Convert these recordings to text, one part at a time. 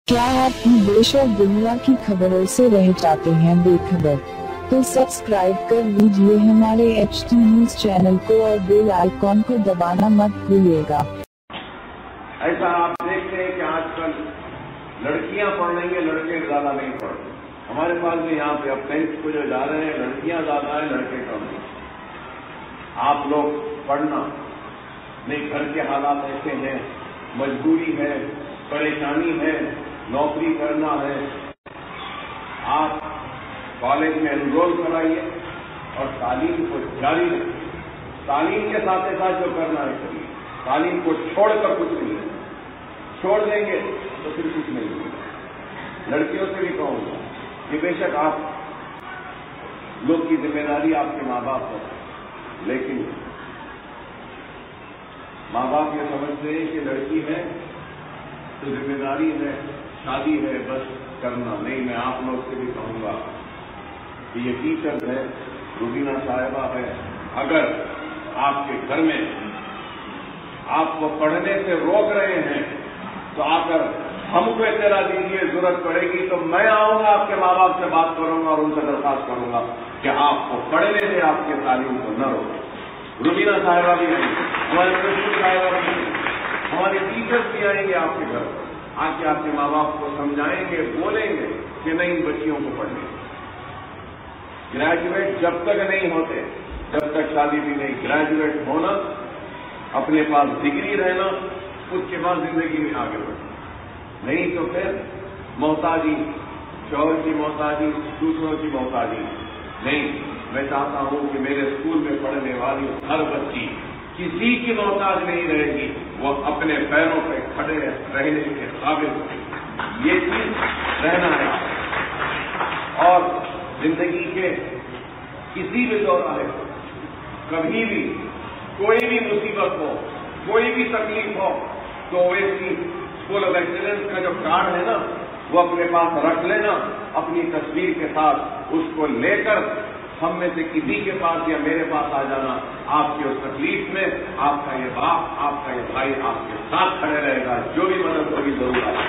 क्या आप भी देश और दुनिया की खबरों से रह जाते हैं बेखबर? तो सब्सक्राइब कर लीजिए हमारे HT न्यूज चैनल को और बेल आइकॉन को दबाना मत भूलिएगा। ऐसा आप देखते हैं कि आजकल लड़कियां पढ़ रही हैं, लड़के ज्यादा नहीं पढ़ रहे। हमारे पास भी यहाँ पे अब 10th को जो जा रहे हैं, लड़कियां ज्यादा है, लड़के कम हैं। आप लोग पढ़ना नहीं, घर के हालात ऐसे हैं, मजबूरी है, परेशानी है, नौकरी करना है, आप कॉलेज में एनरोल कराइए और तालीम को जारी रखिए। तालीम के साथ साथ जो करना है करिए, तालीम को छोड़कर कुछ नहीं है। छोड़ देंगे तो फिर कुछ नहीं होगा। लड़कियों से भी कहूंगा कि बेशक आप लोग की जिम्मेदारी आपके माँ बाप पर, लेकिन माँ बाप ये समझते हैं कि लड़की है तो जिम्मेदारी है, शादी है, बस करना नहीं। मैं आप लोग से भी कहूंगा कि ये टीचर है, रुबीना साहिबा है, अगर आपके घर में आपको पढ़ने से रोक रहे हैं तो आकर हमको इत्तला दीजिए, जरूरत पड़ेगी तो मैं आऊंगा, आपके माँ बाप से बात करूंगा और उनसे दरखास्त करूंगा कि आपको पढ़ने से आपके तालीम को न रोके। रुबीना साहिबा भी आएंगे, हमारे कृष्ण साहिबा भी आएंगे, हमारे टीचर्स भी आएंगे आपके घर, आके आपके माँ बाप को समझाएंगे, बोलेंगे कि नहीं बच्चियों को पढ़ने। ग्रेजुएट जब तक नहीं होते, जब तक शादी भी नहीं। ग्रेजुएट होना, अपने पास डिग्री रहना, उसके बाद जिंदगी में आगे बढ़ना। नहीं तो फिर मोहताजी, शौहर की मोहताजी, दूसरों की मोहताजी नहीं। मैं चाहता हूं कि मेरे स्कूल में पढ़ने वाली हर बच्ची किसी की मोहताज नहीं रहेगी, वो अपने पैरों पर खड़े रहने के काबिल, ये चीज रहना है। और जिंदगी के किसी भी दौरान कभी भी कोई भी मुसीबत हो, कोई भी तकलीफ हो, तो ओवैसी स्कूल ऑफ एक्सीलेंस का जो कार्ड है ना, वो अपने पास रख लेना, अपनी तस्वीर के साथ उसको लेकर हम में से किसी के पास या मेरे पास आ जाना। आपकी उस तकलीफ में आपका ये बाप, आपका ये भाई आपके साथ खड़े रहेगा, जो भी मदद होगी जरूर आएगा।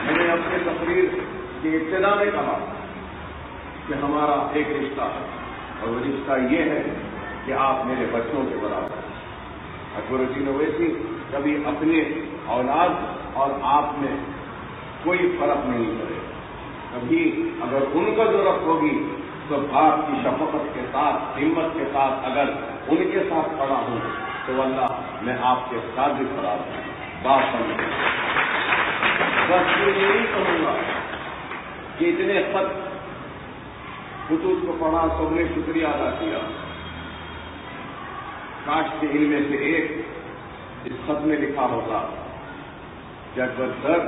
मैंने अपने तकरीर की इब्तिदा में कहा कि हमारा एक रिश्ता है और वो रिश्ता ये है कि आप मेरे बच्चों के बराबर। अकबरुद्दीन ओवैसी कभी अपने औलाद और आप में कोई फर्क नहीं करेगा। कभी अगर उनको जरूरत होगी तो बाप की शफकत के साथ, हिम्मत के साथ अगर उनके साथ खड़ा हूं तो अल्लाह मैं आपके साथ भी खड़ा हूं। बात समझ, बस यही कहूंगा कि इतने खत खुतूत को पढ़ा, सबने शुक्रिया अदा किया। काश के इनमें से एक इस खत में लिखा होगा कि अकबर सर,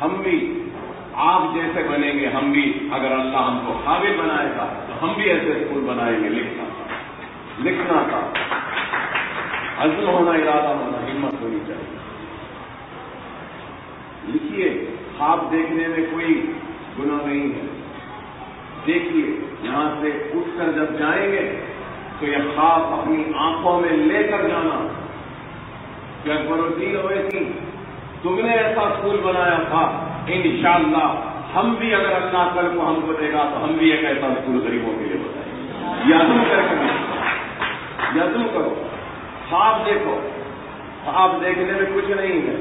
हम भी आप जैसे बनेंगे, हम भी अगर अल्लाह हमको काबिल बनाएगा तो हम भी ऐसे स्कूल बनाएंगे। लिखना था, अज़्म होना, इरादा होना, हिम्मत होनी चाहिए। लिखिए, ख्वाब देखने में कोई गुनाह नहीं है। देखिए, यहां से उठकर जब जाएंगे तो यह ख्वाब अपनी आंखों में लेकर जाना कि अकबरुद्दीन ओवैसी तुमने ऐसा स्कूल बनाया था, इंशाअल्लाह हम भी, अगर अल्लाह कल को हमको देगा तो हम भी एक ऐसा स्कूल गरीबों के लिए बनाएंगे। यादुम करके यादुम करो, ख्वाब देखो। ख्वाब देखने में कुछ नहीं है,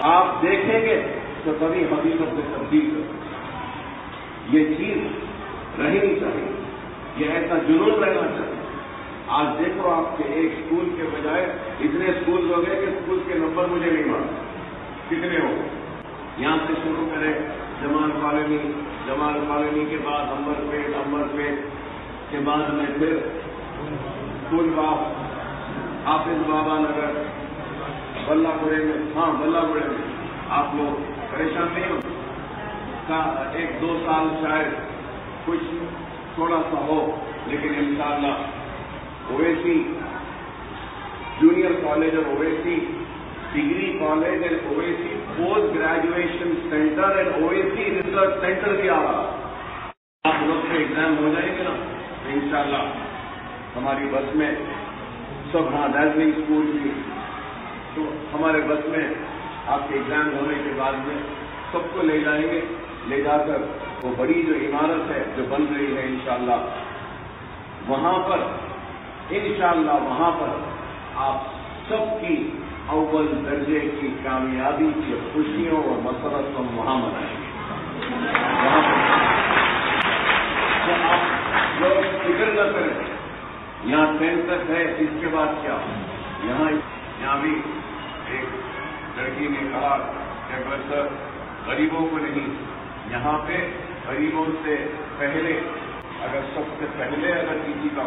आप देखेंगे तो कभी हकीकत में तब्दील करो। ये चीज रहनी चाहिए, ये ऐसा जुनून रहना चाहिए। आज देखो, आपके एक स्कूल के बजाय इतने स्कूल हो गए कि स्कूल के नंबर मुझे नहीं मालूम कितने हो। यहां से शुरू करें जमाल कॉलोनी के बाद अंबरपेट के बाद में फिर फूलबाग, हाफिज बाबा नगर, बल्लापुरे में, हाँ बल्लापुरे में आप लोग परेशान नहीं हो। एक दो साल शायद कुछ थोड़ा सा हो, लेकिन इंशाअल्लाह ओवैसी जूनियर कॉलेज और Owaisi degree college and Owaisi post graduation centre and Owaisi research centre भी आ रहा। आप लोग के एग्जाम हो जाएंगे ना तो इंशाअल्लाह हमारी बस में सब, हाँ दार्जिलिंग स्कूल की तो हमारे बस में आपके एग्जाम होने के बाद में सबको ले जाएंगे, ले जाकर वो बड़ी जो इमारत है जो बन रही है इंशाअल्लाह, वहां पर आप सबकी अव्वल दर्जे की कामयाबी की खुशियों और मसरत हम वहां मनाएंगे। वहां तो आप लोग फिक्र न करें, यहाँ सेंसस है, इसके बाद क्या? यहाँ भी एक लड़की ने कहा कि बस गरीबों को नहीं, यहाँ पे गरीबों से पहले, अगर सबसे पहले अगर किसी का